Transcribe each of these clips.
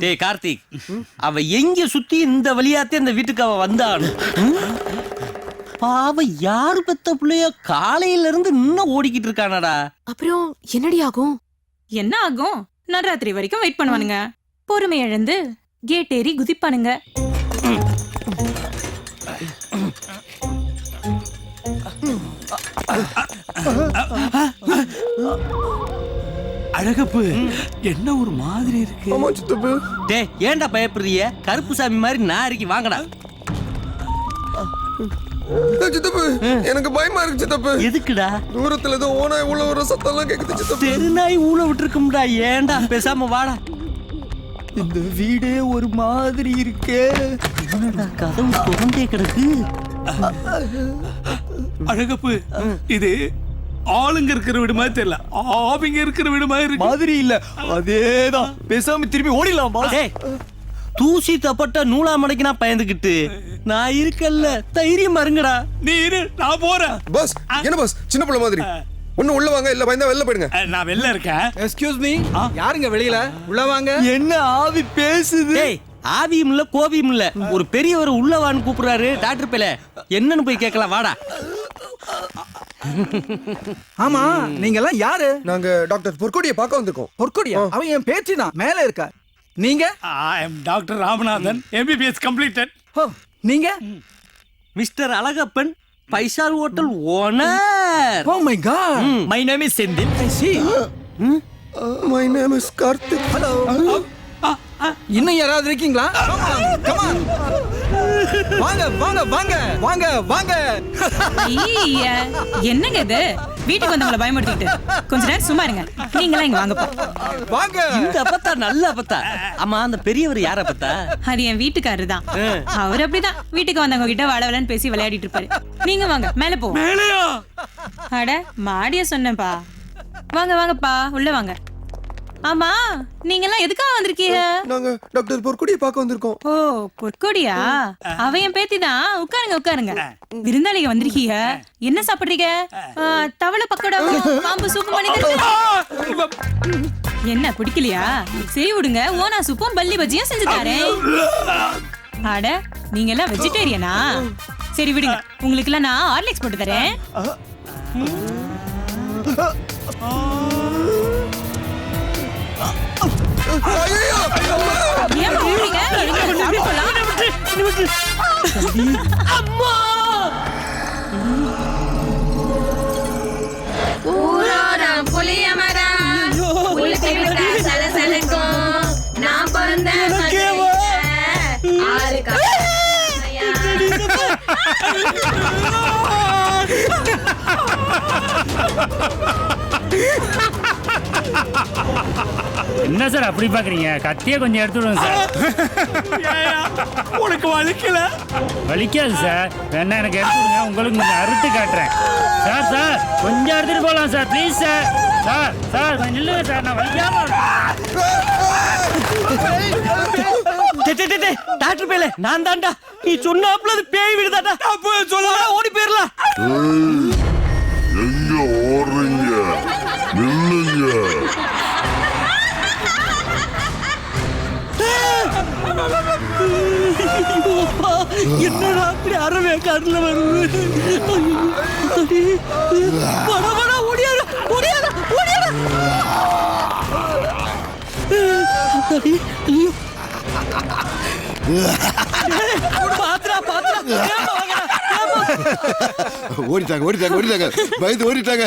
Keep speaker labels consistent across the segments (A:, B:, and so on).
A: டேய் கார்த்திக், அவ எங்க சுத்தி இந்த வழியாத்தே இந்த வீட்டுக்கு அவ வந்தாள். பாவ யாரு பெத்த பிள்ளைய காலையில இருந்து இன்னும் ஓடிக்கிட்டு இருக்கானடா.
B: அப்புறம் என்னடி ஆகும்?
C: என்ன ஆகும்? நடுராத்திரி வரைக்கும் வெயிட் பண்ணுவானுங்க. பொறுமை இழந்து கேட் ஏறி குதிப்பானுங்க.
D: அழகப்பு என்ன ஒரு மாதிரி இருக்கு.
A: டேய் ஏன்டா பயப்படுறிய? கருப்பு சாமி மாதிரி நாரிக்கு வாங்கடா.
E: சித்தப்பு எனக்கு பயமா இருக்கு சித்தப்பு.
A: எதுக்குடா?
E: தூரத்துல ஏதோ ஓனாய் உள்ள ஒரு சத்தம் எல்லாம் கேக்குது சித்தப்பு.
A: தெருநாய் ஊழ விட்டுருக்கும்டா. ஏன்டா பேசாம வாடா.
D: இந்த வீடே ஒரு மாதிரி இருக்கே.
A: என்னடா கதவு திறந்தே கிடக்கு.
D: அழகப்பு இது ஆளுங்க இருக்கிற வீடு மாதிரி தெரியல, ஆவிங்க இருக்கிற வீடு மாதிரி
F: இல்ல. அதேதான். பேசாம திரும்பி ஓடிடலாம் பாஸ்.
A: டேய் தூசி தப்பட்ட நூலா மடைக்குனா பயந்துகிட்டு நான் இருக்கல்ல, தைரியம் மருங்கடா.
D: நீ இரு, நான் போறேன்.
E: பாஸ் என்ன பாஸ் சின்ன பிள்ளை மாதிரி ஒண்ணு உள்ள வாங்க, இல்ல பயந்தா வெளில போயிடுங்க.
D: நான் வெளில இருக்கேன்.
F: எக்ஸ்கியூஸ் மீ, யாருங்க வெளியில? உள்ள வாங்க. என்ன ஆவி பேசுது?
A: டேய் ஆவியும் இல்ல கோபியும் இல்ல, ஒரு பெரியவர் உள்ளவான்னு கூப்பிடுறாரு டாக்டர் பேல. என்னன்னு போய் கேட்கலாம் வாடா.
F: ஆமா, நீங்க எல்லாம் யாரு?
E: நாங்க டாக்டர் பொற்கொடியை பார்க்க வந்திருக்கோம்.
F: பொற்கொடியா? அவன் என் பேச்சு தான், மேல இருக்கா. நீங்க?
D: I am doctor Ramanathan, MBBS completed.
F: Oh, நீங்க?
A: Mister Alagappan, Faisal hotel owner.
F: Oh my God.
A: My name is Senthil.
F: I see.
E: My name is Karthik.
F: Hello. இன்னும் யாராவது இருக்கீங்களா? Come on. வாங்க வாங்க வாங்க வாங்க வாங்க.
C: ஈய, என்னங்க இது? வீட்டுக்கு வந்தவங்கள பயமுறுத்திட்டு கொஞ்ச நேரம் சும்மா இருங்க. நீங்களாம் இங்க வாங்கப்பா.
F: வாங்க.
A: இந்த அப்பத்தா நல்ல அப்பத்தா. ஆமா அந்த பெரியவர் யார அப்பத்தா?
C: அது என் வீட்டுக்காரரு தான். அவர் அப்படிதான் வீட்டுக்கு வந்தவங்க கிட்ட வளவலன்னு பேசி விளையாடிட்டு இருப்பாரு. நீங்க வாங்க மேல போ.
D: மேலையா?
C: அட மாடியா சொன்னேன்ப்பா. வாங்க வாங்கப்பா உள்ள வாங்க. ஆமா நீங்க எல்லாம் எதுக்காக வந்திருக்கீங்க?
E: நாங்க டாக்டர் பொற்கொடியை பார்க்க வந்திருக்கோம்.
C: ஓ பொற்கொடியா? அவ என் பேத்தி தான். உட்காருங்க உட்காருங்க. விருந்தாளிங்க வந்திருக்கீங்க. என்ன சாப்பிடுறீங்க? தவளை பக்கோடா, பாம்பு சூப்பு பண்ணிக்கிறீங்க. என்ன பிடிக்கலையா? சரி விடுங்க, ஓனா சூப்பும் பல்லி பஜ்ஜியும் செஞ்சு தரேன். அட நீங்க எல்லாம் வெஜிடேரியனா? சரி விடுங்க, உங்களுக்கு எல்லாம் நான் ஹார்லிக்ஸ் போட்டு தரேன். ஏன் போறீங்க? இருங்க, சாப்பிடலாம்.
A: அம்மா
G: ஊரோரம் புளிய மரம் உளுத்தி விட்டா சலசலக்கும். நான் பிறந்த ஆறு
H: என்ன சார் அப்படி பாக்குறீங்க? கத்தியே கொஞ்சம் எடுத்துடுவோம் சார்.
D: உனக்கு வலிக்கல?
H: வலிக்காது சார், வேணா எனக்கு எடுத்துடுங்க, உங்களுக்கு கொஞ்சம் அறுத்து காட்டுறேன். சார் சார் கொஞ்சம் எடுத்துட்டு போகலாம் sir, please sir. Sir sir கொஞ்சம் நில்லுங்க சார், நான் வலிக்காம.
A: டாக்டர் பேல நான் தான்டா. நீ சொன்னாப்ல அது பேய் விடுதாடா. அப்ப சொல்ல ஓடி போயிரலாம்.
I: எங்க ஓடுறீங்க? நில்லுங்க.
A: என்னடா அப்படி அறவே கண்ணுல வருது? ஓடியாரு ஓடியாரு ஓடியாரு. பாத்ரா பாத்ரா
I: ஓடிட்டாங்க ஓடிட்டாங்க ஓடிட்டாங்க, பயந்து ஓடிட்டாங்க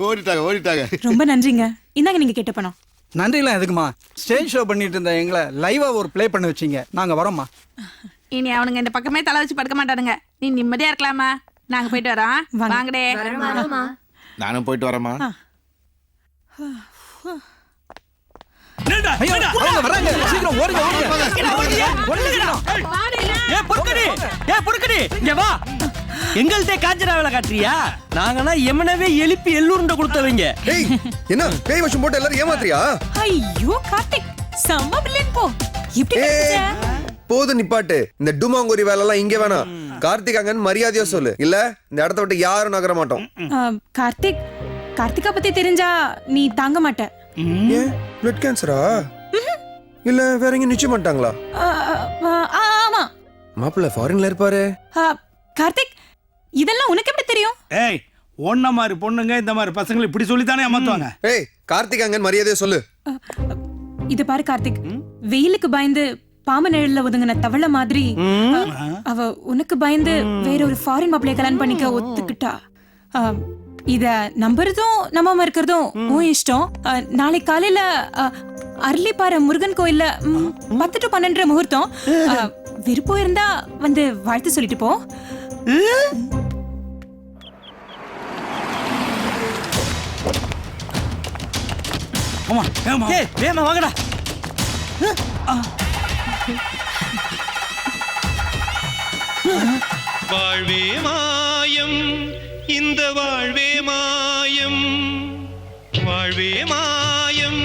I: ஓடிட்டாங்க ஓடிட்டாங்க.
C: ரொம்ப நன்றிங்க. இந்தாங்க நீங்க கேட்ட பணம்.
F: நன்றிலாம் எதுக்குமா? ஸ்டேஜ் ஷோ பண்ணிட்டு இருந்த எங்களை லைவா ஒரு ப்ளே பண்ண வச்சீங்க. நாங்க வரோம்மா.
G: இனி அவனுங்க இந்த பக்கமே தலை வச்சு படுக்க மாட்டானுங்க. நீ நிம்மதியா இருக்கலாமா? நாங்க போயிட்டு வரோம். வாங்கடே.
I: நானும் போயிட்டு வரேம்மா.
F: ஐயோ, அவங்க வராங்க. சீக்கிரம் ஓடுங்க ஓடுங்க.
A: இங்க வா. எங்கள்கிட்ட காஞ்சனா வேலை காட்டுறியா? நாங்கன்னா எமனவே எழுப்பி எல்லூருண்ட கொடுத்தவங்க.
E: ஏய் என்ன பேய் வசம் போட்டு எல்லாரும் ஏமாத்துறியா?
C: ஐயோ கார்த்திக், செம்ம பில்லியன் போ. இப்படி கத்துச்ச?
E: போது நிப்பாட்டு. இந்த டுமாங்கோரி வேலை எல்லாம் இங்க வேணாம். கார்த்திக் அங்கன்னு மரியாதையா சொல்லு, இல்ல இந்த இடத்த விட்டு யாரும் நகர மாட்டோம்.
C: கார்த்திக், கார்த்திகா பத்தி தெரிஞ்சா நீ தாங்க மாட்ட.
E: ஏன் பிளட் கேன்சரா இல்ல வேற எங்க நிச்சயம் பண்ணிட்டாங்களா?
C: ஆமா.
E: மாப்பிள்ள ஃபாரின்ல இருப்பாரு.
C: கார்த்திக், இதெல்லாம் உனக்கு எப்படி தெரியும்?
D: ஏய், ஒன்ன மாதிரி பொண்ணுங்க இந்த மாதிரி பசங்களை இப்படி சொல்லித்தானே ஏமாத்துவாங்க.
E: ஏய் கார்த்திக் அங்கன் மரியாதையா சொல்லு.
C: இது பாரு கார்த்திக், வெயிலுக்கு பயந்து பாம்பு நிழல்ல ஒதுங்கின தவளை மாதிரி அவ உனக்கு பயந்து வேற ஒரு ஃபாரின் மாப்பிளைய கல்யாணம் பண்ணிக்க ஒத்துக்கிட்டா. இத நம்புறதும் நம்பாம இருக்கிறதும் உன் இஷ்டம். நாளைக்கு காலையில அரளிப்பாறை முருகன் கோயில்ல 10 to 12 முகூர்த்தம். விருப்பம் இருந்தா வந்து வாழ்த்து சொல்லிட்டு போ.
D: ஆமா ஏமா
A: ஏய் வேமா வாங்கடா.
J: வாழ்வே மாயம் இந்த வாழ்வே மாயம், வாழ்வே மாயம்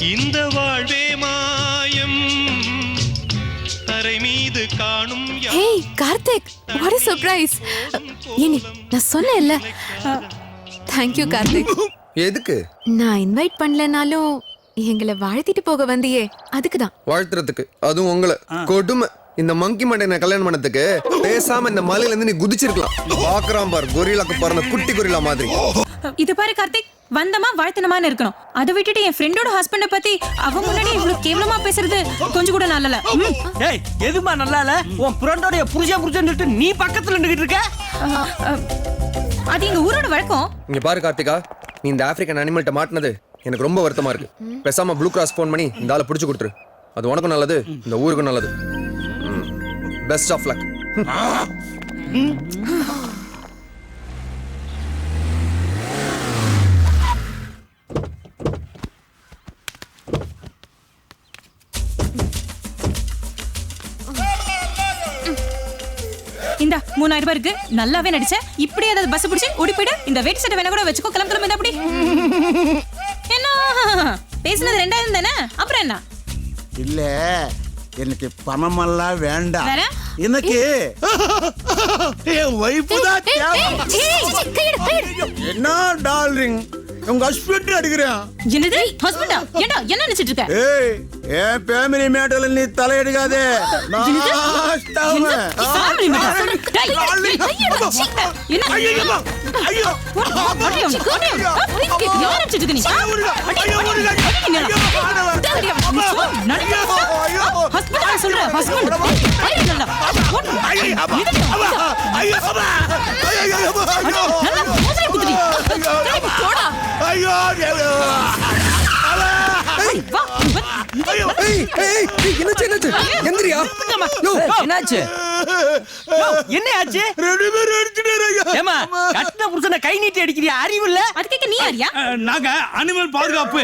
J: இந்த வாழ்வே மாயம், தரை மீது காணும்
B: hey Karthik, what a surprise. Any நான் சொன்னேன்ல. Thank you Karthik.
E: எதுக்கு?
B: நான் இன்வைட் பண்ணலனாலும் எங்களை வாழ்த்திட்டு போக வந்தியே, அதுக்கு தான்.
E: வாழ்த்துறதுக்கு? அதுவும் உங்களை கொடுமை. இந்த மங்கி மண்டையை கல்யாணம் பண்ணதுக்கு பேசாம இந்த மலையில இருந்து நீ குதிச்சிருக்கலாம். பாக்குறான் பாரு கொரில்லாக்கு பிறந்த குட்டி கொரில்லா மாதிரி.
C: இது பாரு கார்த்திக், வந்தமா வாழ்த்தனமான்னு இருக்கணும். அதை விட்டுட்டு என் ஃப்ரெண்டோட ஹஸ்பண்ட பத்தி அவ முன்னாடி இவ்வளவு கேவலமா பேசுறது கொஞ்சம் கூட நல்லல.
A: ஏய் எதுமா நல்லா இல்ல? உன் ஃப்ரெண்டோட புருஷன் நீ பக்கத்துல நின்னுகிட்டு இருக்க.
C: அது எங்க ஊரோட வழக்கம்.
E: இங்க பாரு கார்த்திகா, நீ இந்த ஆப்பிரிக்கன் அனிமல்ட்ட மாட்டினது எனக்கு ரொம்ப வருத்தமா இருக்கு. பேசாம ப்ளூ கிராஸ் போன் பண்ணி இந்த ஆளை பிடிச்சு கொடுத்துரு. அது உனக்கும் நல்லது, இந்த ஊருக்கும் நல்லது. Best of luck.
C: இந்த 3000 ரூபாய் இருக்கு, நல்லாவே நடிச்ச. இப்படி ஏதாவது பஸ் பிடிச்சு ஓடி போயிடு. இந்த வெயிட் சட்டை வேணா கூட வச்சுக்கோ. கிளம்ப இந்த அப்படி. என்ன பேசுனது 2000 தானே, அப்புறம் என்ன?
K: இல்ல எனக்கு பணமெல்லாம் வேண்டாம்.
C: வேற?
K: எனக்கு என் வைஃப் தான் தேவை. என்ன டார்லிங், உங்க ஹஸ்பண்ட் அடிக்கிறேன்.
C: என்னது ஹஸ்பண்டா? ஏண்டா என்ன நினைச்சிட்டு இருக்க?
K: ஏய், என் ஃபேமிலி மேட்டர்ல நீ தலையிடாதே. நான் ஸ்டாவன்.
C: Family matter. டேய் என்ன? ஐயோ ஐயோ யார் நினைச்சிட்டு இருக்க நீ? ஹஸ்பண்ட் சொல்ற ஹஸ்பண்ட்.
A: என்னாச்சு? ஏமா கட்டின புருஷனை கை நீட்டி அடிக்கிறியா? அறிவு இல்ல?
C: அதுக்கு நீ யாரியா?
D: நாங்க அனிமல் பாதுகாப்பு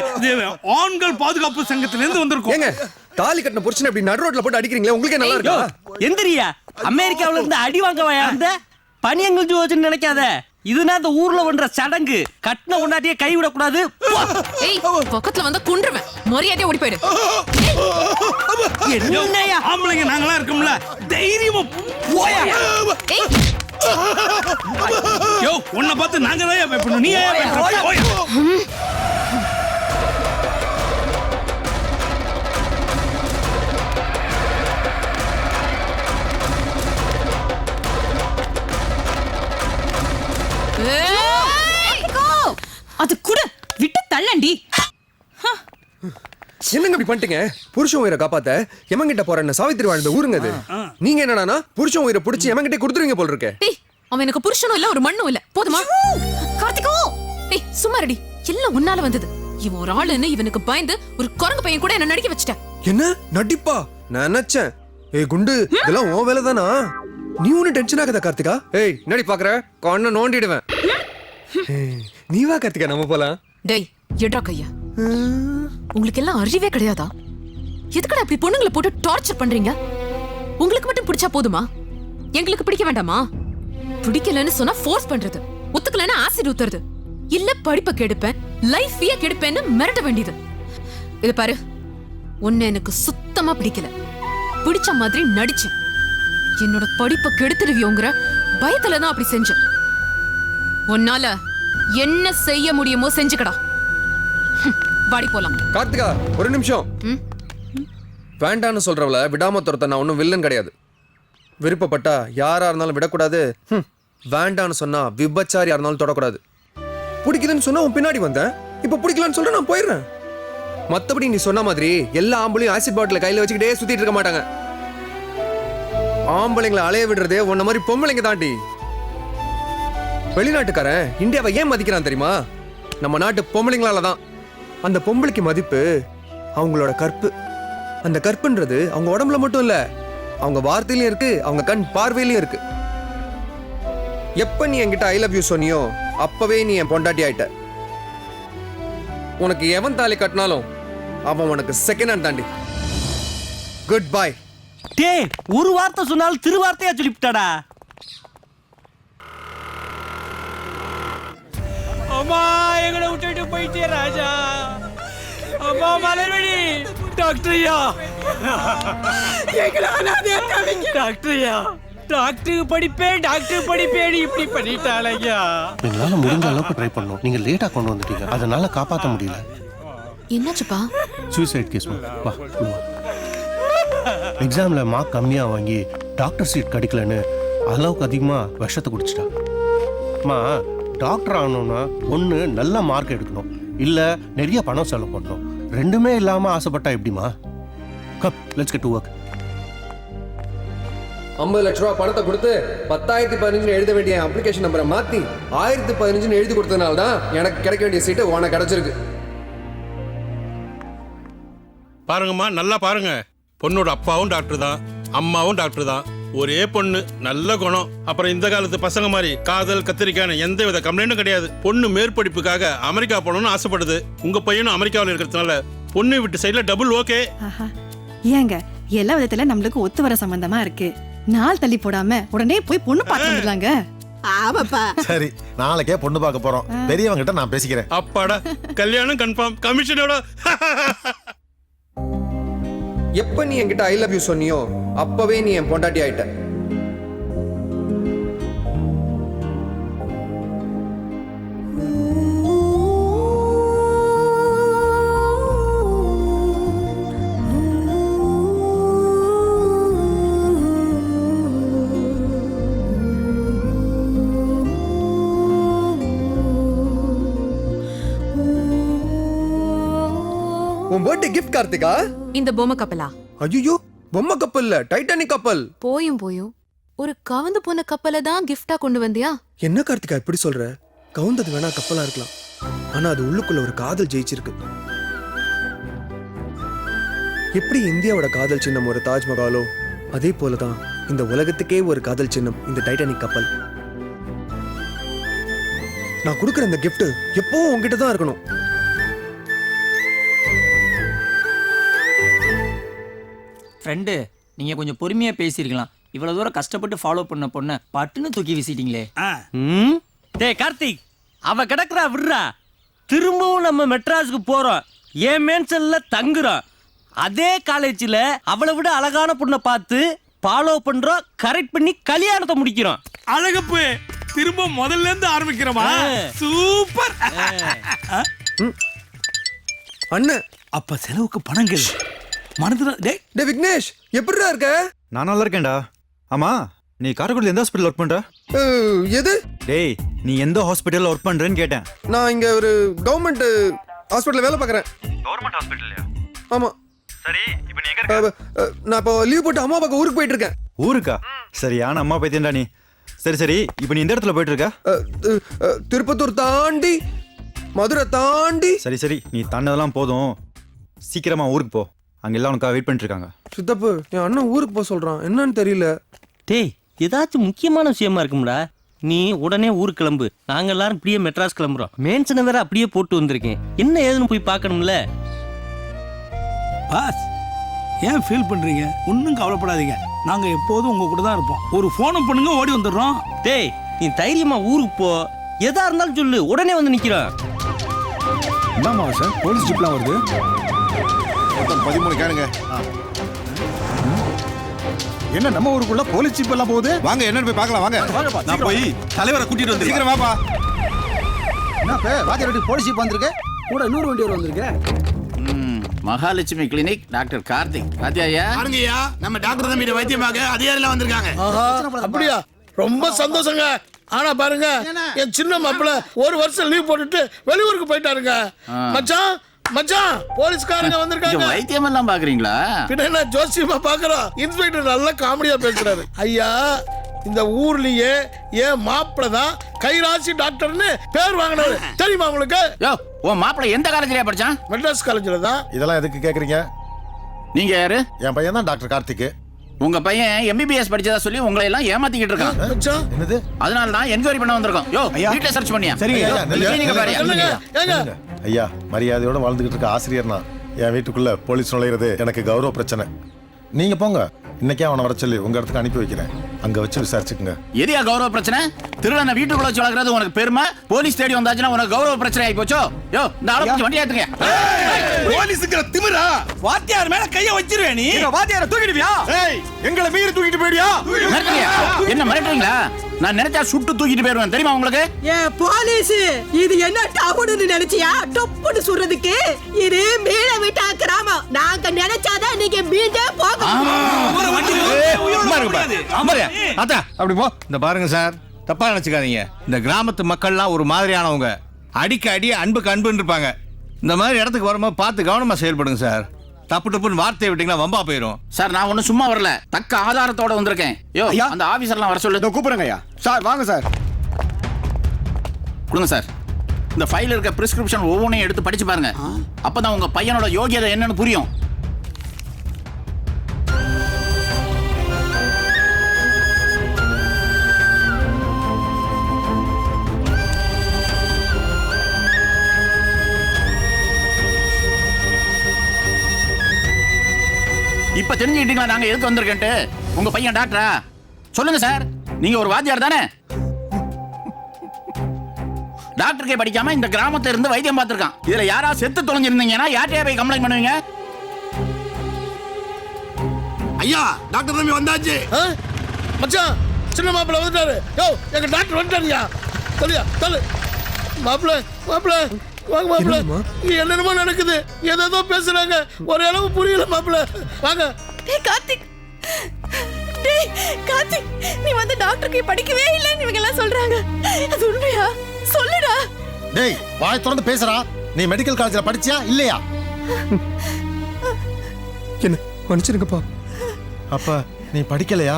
D: ஆண்கள் பாதுகாப்பு சங்கத்துல இருந்து வந்திருக்கோம்.
E: ஏங்க தாலி கட்டின புருஷனை இப்படி நடு ரோட்ல போட்டு அடிக்கிறீங்களே, உங்களுக்கே நல்லா இருக்கா?
A: எந்திரியா, அமெரிக்காவுல இருந்து அடி வாங்க வந்த பனியங்கள் ஜோஜன் நினைக்காத. இதுனா இந்த ஊர்ல பண்ற சடங்கு. கட்டின உண்டாட்டியே கை விடக்கூடாது.
B: பக்கத்துல வந்து குன்றுவேன். மரியாதையா ஓடி போயிடு.
A: என்னையா
D: ஆம்பளைங்க நாங்களா இருக்கோம்ல, தைரியமா போயா. யோ உன்னை பார்த்து நாங்க தான் பயப்படணும், நீ ஏன் பயப்படுற? போயா.
C: அது கூட விட்டு தள்ளண்டி.
E: என்னங்க இப்படி பண்ணிட்டீங்க? புருஷன் உயிரை காப்பாத்த எமங்கிட்ட போற சாவித்திரி வாழ்ந்த ஊருங்க அது. நீங்க என்னடானா புருஷன் உயிரை புடிச்சு எமங்கிட்ட கொடுத்துருவீங்க போல இருக்கே.
B: அவன் எனக்கு புருஷனும் இல்ல, ஒரு மண்ணும் இல்ல. போதுமா? கார்த்திகோ, டேய் சும்மா ரெடி. எல்லாம் உன்னால வந்தது. இவன் ஒரு ஆளுன்னு இவனுக்கு பயந்து ஒரு குரங்கு பையன் கூட என்ன நடிக்க வச்சிட்ட.
E: என்ன நடிப்பா? நான் நினைச்சேன். ஏய் குண்டு, இதெல்லாம் உன் வேலை தானா? நீ ஒன்னும் டென்ஷன் ஆகாத கார்த்திகா. ஏய் நடி பாக்குற கண்ணை நோண்டிடுவேன். நீ வா கார்த்திகா, நம்ம போலாம்.
B: டேய் எட்ரா கையா. உங்களுக்கு எல்லாம் அறிவே கிடையாதா? எதுக்குடா இப்படி பொண்ணுங்களை போட்டு டார்ச்சர் பண்றீங்க? உங்களுக்கு மட்டும் பிடிச்சா போதுமா? எங்களுக்கு பிடிக்க வேண்டாமா? பிடிக்கலன்னு சொன்னா ஃபோர்ஸ் பண்றது, ஒத்துக்கலன்னா ஆசிட் ஊத்துறது, இல்ல படிப்பை கெடுப்பேன் லைஃபையே கெடுப்பேன்னு மிரட்ட வேண்டியது. இது பாரு, உன்னை எனக்கு சுத்தமா பிடிக்கல. பிடிச்ச மாதிரி நடிச்சேன். என்னோட படிப்பை கெடுத்துடுவியோங்கிற பயத்துல தான் அப்படி செஞ்சேன். உன்னால என்ன செய்ய முடியுமோ செஞ்சுக்கடா. வாடி போலாம்.
E: கார்த்திகா ஒரு நிமிஷம். வேண்டான்னு சொல்றவள விடாம துரத்த நான் ஒன்றும் வில்லன் கிடையாது. விருப்பப்பட்டா யாரா இருந்தாலும் விடக்கூடாது. வேண்டான்னு சொன்னா விபச்சாரியா இருந்தாலும் தொடக்கூடாது. பிடிக்குதுன்னு சொன்னா உன் பின்னாடி வந்தேன், இப்ப பிடிக்கலன்னு சொல்ற நான் போயிடுறேன். மத்தபடி நீ சொன்ன மாதிரி எல்லா ஆம்பளையும் ஆசிட் பாட்டில கையில வச்சுக்கிட்டே சுத்திட்டு இருக்க மாட்டாங்க. ஆம்பளைங்களை அலைய விடுறதே உன்ன மாதிரி பொம்பளைங்க தாண்டி. வெளிநாட்டுக்காரன் இந்தியாவை ஏன் மதிக்கிறான் தெரியுமா? நம்ம நாட்டு பொம்பளைங்களால தான். அந்த பொம்பளைக்கு மதிப்பு அவங்களோட கற்பு. அந்த கற்புன்றது அவங்க உடம்புல மட்டும் இல்ல, அவங்க வார்த்தையிலும் இருக்கு, அவங்க கண் பார்வையிலும் இருக்கு. எப்ப நீ என்கிட்ட ஐ லவ் யூ சொன்னியோ அப்பவே நீ என் பொண்டாட்டி ஆயிட்ட. உனக்கு எவன் தாலி கட்டினாலும் அவன் உனக்கு செகண்ட் ஹேண்ட் தாண்டி. Good bye.
A: டேய் ஒரு வார்த்தை சொன்னாலும் திருவார்த்தையா சொல்லிவிட்டாடா.
D: அம்மா எங்களை விட்டுட்டு போயிட்டே ராஜா. அம்மா மலர்வழி டாக்டர்யா, டாக்டர்யா, டாக்டர் படிப்பேன் இப்படி பண்ணிட்டாளையா.
L: எங்களால முடிஞ்ச அளவுக்கு ட்ரை பண்ணோம், நீங்க லேட்டா கொண்டு வந்துட்டீங்க, அதனால காப்பாற்ற முடியல.
B: என்னாச்சுப்பா?
L: Suicide case. வா எக்ஸாம்ல மார்க் கம்மியா வாங்கி டாக்டர் சீட் கிடைக்கலன்னு அளவுக்கு அதிகமா விஷத்தை குடிச்சிட்டா. அம்மா டாக்டர் ஆகணும்னா ஒன்று நல்ல மார்க் எடுக்கணும், இல்லை நிறைய பணம் செலவு பண்ணணும். ரெண்டுமே இல்லாமல் ஆசைப்பட்டா எப்படிமா? Come let's get to work.
E: 50 லட்ச ரூபா பணத்தை கொடுத்து 10,015 எழுத வேண்டிய அப்ளிகேஷன் நம்பரை மாற்றி 1015 எழுதி கொடுத்ததுனால தான் எனக்கு கிடைக்க வேண்டிய சீட்டு உனக்கு கிடைச்சிருக்கு.
M: பாருங்கம்மா, நல்லா பாருங்க. பொண்ணோட அப்பாவும் டாக்டர் தான், அம்மாவும் டாக்டர் தான். ஒரே பொண்ணு, நல்ல குணம். அப்புறம் இந்த காலத்து பசங்க மாதிரி காதல் கத்திரிக்கான எந்த வித கம்ப்ளைண்ட்டும் கிடையாது. பொண்ணு மேற்படிப்புக்காக அமெரிக்கா போகணும்னு ஆசைப்படுது. உங்க பையனும் அமெரிக்காவில் இருக்கிறதுனால பொண்ணு விட்டு சைடுல டபுள் ஓகே.
C: ஏங்க எல்லா விதத்துல நம்மளுக்கு ஒத்து வர சம்பந்தமா இருக்கு. நாள் தள்ளி போடாம உடனே போய் பொண்ணு பார்த்துலாங்க.
K: ஆமாப்பா. சரி, நாளைக்கே பொண்ணு பார்க்க போறோம். பெரியவங்க கிட்ட நான் பேசிக்கிறேன்.
M: அப்பாடா, கல்யாணம் கன்ஃபார்ம். கமிஷனோட
E: எப்ப நீ என்கிட்ட ஐ லவ் யூ சொன்னியோ அப்பவே நீ என் பொண்டாட்டி ஆயிட்ட. உன் பர்த்டே கிஃப்ட் கார்த்திகா.
B: இந்த பொம்மை கப்பலா?
E: ஐயோ, பொம்மை கப்பல் இல்ல, டைட்டானிக் கப்பல்.
B: போயும் ஒரு கவந்து போன கப்பலை தான் கிஃப்டா கொண்டு வந்தியா?
E: என்ன கார்த்திகா இப்படி சொல்ற? கவுந்தது வேணா கப்பலா இருக்கலாம், ஆனா அது உள்ளுக்குள்ள ஒரு காதல் ஜெயிச்சிருக்கு. எப்படி இந்தியாவோட காதல் சின்னம் ஒரு தாஜ்மஹாலோ, அதே போலதான் இந்த உலகத்துக்கே ஒரு காதல் சின்னம் இந்த டைட்டானிக் கப்பல். நான் கொடுக்குற இந்த கிஃப்ட் எப்பவும் உங்ககிட்ட தான் இருக்கணும்.
A: ஃப்ரெண்டு, நீங்க கொஞ்சம் பொறுமையா பேசியிருக்கலாம். இவ்வளவு தூரம் கஷ்டப்பட்டு ஃபாலோ பண்ண பொண்ண பட்டுன்னு தூக்கி வீசிட்டீங்களே. டேய் கார்த்திக், அவ கிடக்குறா விடுறா. திரும்பவும் நம்ம மெட்ராஸுக்கு போறோம், ஏன் மேன்சன்ல தங்குறோம். அதே காலேஜ்ல அவளை விட அழகான பொண்ணை பார்த்து ஃபாலோ பண்றோம், கரெக்ட் பண்ணி கல்யாணத்தை முடிக்கிறோம்.
D: அழகப்பு, திரும்ப முதல்ல இருந்து ஆரம்பிக்கிறோமா? சூப்பர்
E: அண்ணன்.
D: அப்ப செலவுக்கு பணங்கள் மனதுல.
E: டேய் விக்னேஷ், எப்படிடா இருக்க?
F: நான் நல்லா இருக்கேன்டா. ஆமா, நீ காரைக்குடியில் எந்த ஹாஸ்பிட்டல் ஒர்க் பண்ற?
E: எது?
F: டேய், நீ எந்த ஹாஸ்பிட்டல்ல ஒர்க் பண்றேன்னு கேட்டேன்.
E: நான் இங்க ஒரு கவர்மெண்ட் ஹாஸ்பிட்டல்ல வேலை பார்க்கறேன்.
F: கவர்மெண்ட் ஹாஸ்பிட்டல்லையா?
E: ஆமா.
F: சரி, இப்போ நீ எங்க இருக்க?
E: நான் இப்போ லீவ் போட்டு அம்மா பக்கம் ஊருக்கு போயிட்டு இருக்கேன்.
F: ஊருக்கா? சரியான அம்மா பைத்தியம்டா நீ. சரி, இப்போ நீ இந்த இடத்துல போயிட்டு இருக்க?
E: திருப்பத்தூர் தாண்டி மதுரை தாண்டி.
F: சரி, நீ தாண்டதெல்லாம் போதும், சீக்கிரமா ஊருக்கு போ. அங்க எல்லாம் உனக்காக வெயிட் பண்ணிட்டு இருக்காங்க.
E: சித்தப்பு, என் அண்ணன் ஊருக்கு போக சொல்றான், என்னன்னு தெரியல.
A: டேய், ஏதாச்சும் முக்கியமான விஷயமா இருக்கும்டா. நீ உடனே ஊருக்கு கிளம்பு, நாங்க எல்லாரும் இப்படியே மெட்ராஸ் கிளம்புறோம். மேன்சனை வேற அப்படியே போட்டு வந்திருக்கேன், என்ன ஏதுன்னு போய் பார்க்கணும்ல.
D: பாஸ், ஏன் ஃபீல் பண்றீங்க? ஒன்றும் கவலைப்படாதீங்க, நாங்க எப்போதும் உங்க கூட தான் இருப்போம். ஒரு ஃபோனை பண்ணுங்க, ஓடி வந்துடுறோம்.
A: டேய், நீ தைரியமா ஊருக்கு போ, எதா இருந்தாலும் சொல்லு, உடனே வந்து நிக்கிறோம்.
K: என்னம்மா சார், போலீஸ் ஜிப்லாம் வருது.
I: 13 கேளுங்க.
K: என்ன நம்ம ஊருக்குள்ள போலீஸ் ஜிப் எல்லாம் போகுது?
I: வாங்க, என்னன்னு போய் பார்க்கலாம். வாங்க,
K: நான் போய் தலைவரை கூட்டிட்டு வந்து.
I: சீக்கிரம் வாப்பா.
F: வாத்தியார் வீட்டுக்கு போலீஸ் ஜீப் வந்திருக்கு, கூட இன்னொரு வண்டி வந்திருக்கு.
N: Mahalakshmi clinic, doctor Karthik. பாத்தியா
K: பாருங்கய்யா, நம்ம டாக்டர் தம்பி வைத்தியமாக அதிகாரிலாம் வந்திருக்காங்க. அப்படியா? ரொம்ப சந்தோஷங்க. ஆனா பாருங்க, என் சின்ன மாப்பிள்ள ஒரு வருஷம் லீவ் போட்டுட்டு வெளியூருக்கு போயிட்டாருங்க. மச்சான் மச்சான், போலீஸ்காரங்க வந்திருக்காங்க.
N: வைத்தியம் எல்லாம் பாக்குறீங்களா?
K: பின்ன என்ன ஜோசியமா பாக்குறோம். இன்ஸ்பெக்டர் நல்லா காமெடியா பேசுறாரு. ஐயா, இந்த ஊர்லயே என் மாப்பிள்ள தான் கைராசி டாக்டர்னு பேர் வாங்கினாரு. தெரியுமா உங்களுக்கு?
N: உன் மாப்பிள்ள எந்த காலேஜ்லயா படிச்சான்?
K: மெட்ராஸ் காலேஜ்ல தான்.
I: இதெல்லாம் எதுக்கு கேக்குறீங்க?
N: நீங்க யாரு?
I: என் பையன் தான் டாக்டர் கார்த்திக்.
N: உங்க பையன் எம்பிபிஎஸ் படிச்சதா சொல்லி உங்களை எல்லாம் ஏமாத்திக்கிட்டு இருக்கான்.
I: என்னது?
N: அதனால தான் என்கொயரி பண்ண வந்திருக்கோம். யோ, வீட்ல சர்ச் பண்ணியா?
I: ஐயா, மரியாதையோட வாழ்ந்துகிட்டு இருக்க ஆசிரியர் நான். என் வீட்டுக்குள்ள போலீஸ் நுழையிறது எனக்கு கௌரவ பிரச்சனை. நீங்க போங்க, இன்னைக்கே அவனை வர சொல்லி உங்க இடத்துக்கு அனுப்பி வைக்கிறேன். அங்க வச்சு விசாரிச்சுக்குங்க.
N: எதியா கௌரவ பிரச்சனை? திருடனை வீட்டுக்குள்ள வச்சு வளர்க்கறது உனக்கு பெருமை, போலீஸ் தேடி வந்தாச்சுன்னா உனக்கு கௌரவ பிரச்சனை ஆகி போச்சோ? யோ, இந்த ஆளை வண்டி ஏத்துங்க.
D: போலீஸுக்கு திமிரா? வாத்தியார் மேல கைய வச்சிருவே நீ? வாத்தியார தூக்கிடுவியா? ஏய், எங்களை மீறி தூக்கிட்டு போயிடுவியா?
N: என்ன மிரட்டுறீங்களா? நான் நினைச்சா சுட்டு தூக்கிட்டு போயிருவேன், தெரியுமா உங்களுக்கு?
O: ஏ போலீஸ், இது என்ன டவுன்னு நினைச்சியா? டொப்புன்னு சுடுறதுக்கு இது மீள விட்டா கிராமம். நாங்க நினைச்சாதான் நீங்க மீண்டே போகணும்.
P: அப்படி போ. இந்த பாருங்க சார், தப்பா நினைச்சுக்காதீங்க. இந்த கிராமத்து மக்கள்லாம் ஒரு மாதிரியானவங்க. அடிக்க அடி, அன்புக்கு அன்புன்னு இருப்பாங்க. இந்த மாதிரி இடத்துக்கு வரும்போது பார்த்து கவனமா செயல்படுங்க சார். தப்பு டப்புன்னு வார்த்தையை விட்டீங்களா வம்பா போயிடும்.
N: சார், நான் ஒன்னும் சும்மா வரல, தக்க ஆதாரத்தோட வந்திருக்கேன். யோ, அந்த ஆபீசர்லாம் வர சொல்லு.
F: கூப்பிடுங்க ஐயா. சார் வாங்க சார்.
N: கொடுங்க சார். இந்த ஃபைல் இருக்க பிரிஸ்கிரிப்ஷன் ஒவ்வொன்றையும் எடுத்து படிச்சு பாருங்க. அப்பதான் உங்க பையனோட யோகியதை என்னன்னு புரியும். இப்ப தெரிஞ்சுக்கிட்டீங்களா நாங்க எதுக்கு வந்திருக்கேன்ட்டு? உங்க பையன் டாக்டரா? சொல்லுங்க சார், நீங்க ஒரு வாத்தியார் தானே? டாக்டருக்கே படிக்காம இந்த கிராமத்துல இருந்து வைத்தியம் பார்த்திருக்கான். இதுல யாரா செத்து தொலைஞ்சிருந்தீங்கன்னா யார்கிட்டயா போய் கம்ப்ளைண்ட் பண்ணுவீங்க?
K: ஐயா, டாக்டர் தம்பி வந்தாச்சு. மச்சான், சின்ன மாப்பிள்ள வந்துட்டாரு. யோ, எங்க டாக்டர் வந்துட்டாருயா. சொல்லியா சொல்லு. மாப்பிள்ள மாப்பிள்ள வாங்க மாப்பிள்ள. என்னென்னமோ நடக்குது, ஏதோ பேசுறாங்க, ஒரு அளவு புரியல மாப்பிள்ள. வாங்க.
O: டேய் கார்த்திக், டேய் கார்த்திக், நீ வந்து டாக்டருக்கு படிக்கவே இல்லைன்னு இவங்க எல்லாம் சொல்றாங்க. அது உண்மையா? சொல்லுடா.
I: டேய், வாய் திறந்து பேசுறா. நீ மெடிக்கல் காலேஜ்ல படிச்சியா இல்லையா?
F: என்ன மன்னிச்சிருங்கப்பா.
I: அப்ப நீ படிக்கலையா?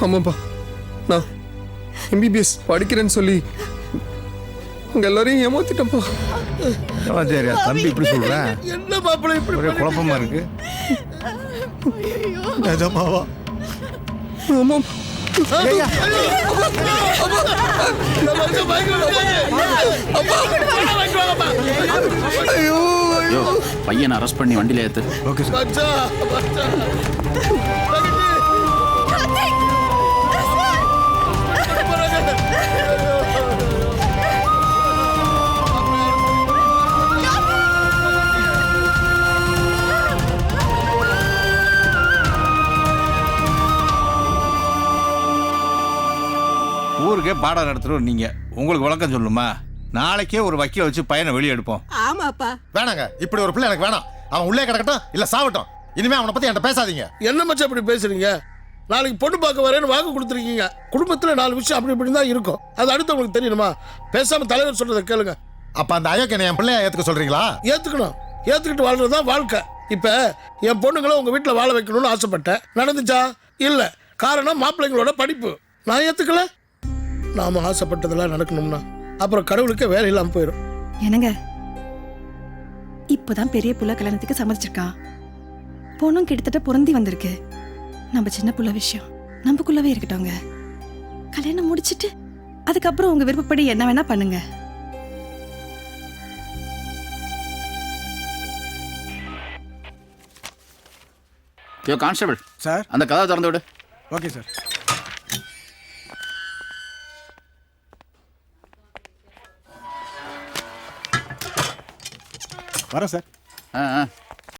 F: ஆமாப்பா, நான் எம்பிபிஎஸ் படிக்கிறேன்னு சொல்லி உங்க எல்லாரையும் ஏமாத்திட்டப்பா.
P: சரியா தம்பி இப்படி சொல்றேன்?
K: என்ன மாப்பிள்ள இப்படி
P: ஒரே குழப்பமா இருக்கு.
I: நிஜமாவா?
F: ஆமாம்.
N: பையனை அரெஸ்ட் பண்ணி வண்டியில ஏத்து.
P: Okay sir. ஊருக்கே பாடம் நடத்துறோம் நீங்க, உங்களுக்கு விளக்கம் சொல்லுமா? நாளைக்கே ஒரு வக்கீல வச்சு பையனை வெளியே எடுப்போம்.
O: ஆமாப்பா.
I: வேணாங்க, இப்படி ஒரு பிள்ளை எனக்கு வேணாம். அவன் உள்ளே கிடக்கட்டும் இல்ல சாவட்டும். இனிமே அவனை பத்தி என்கிட்ட பேசாதீங்க.
K: என்ன மச்சான் இப்படி பேசுறீங்க? நாளைக்கு பொண்ணு பார்க்க வரேன்னு வாக்கு கொடுத்துருக்கீங்க. குடும்பத்துல 4 விஷயம் அப்படி இப்படி தான் இருக்கும். அது அடுத்து உங்களுக்கு தெரியணுமா? பேசாம தலைவர் சொல்றதை கேளுங்க.
I: அப்ப அந்த அயோக்கியனை என் பிள்ளைய ஏத்துக்க சொல்றீங்களா?
K: ஏத்துக்கணும். ஏத்துக்கிட்டு வாழ்றதுதான் வாழ்க்கை. இப்ப என் பொண்ணுங்களை உங்க வீட்டுல வாழ வைக்கணும்னு ஆசைப்பட்டேன். நடந்துச்சா? இல்ல. காரணம் மாப்பிள்ளைங்களோட படிப்பு. நான் ஏத்துக்கல. நாம ஆசைப்பட்டதெல்லாம் நடக்கணும்னா அப்புறம் கடவுளுக்கே வேலை இல்லாம போயிடும்.
O: என்னங்க, இப்பதான் பெரிய புள்ள கல்யாணத்துக்கு சம்மதிச்சிருக்கான். பொண்ணும் கிட்டத்தட்ட பொருந்தி வந்திருக்கு. நம்ம சின்ன புள்ள விஷயம் நமக்குள்ளவே இருக்கட்டோங்க. கல்யாணம் முடிச்சிட்டு அதுக்கப்புறம் உங்க விருப்பப்படி என்ன வேணா பண்ணுங்க.
N: யோ கான்ஸ்டபிள்
F: சார்,
N: அந்த கதவை திறந்து விடு.
F: Okay sir. வரேன் சார்.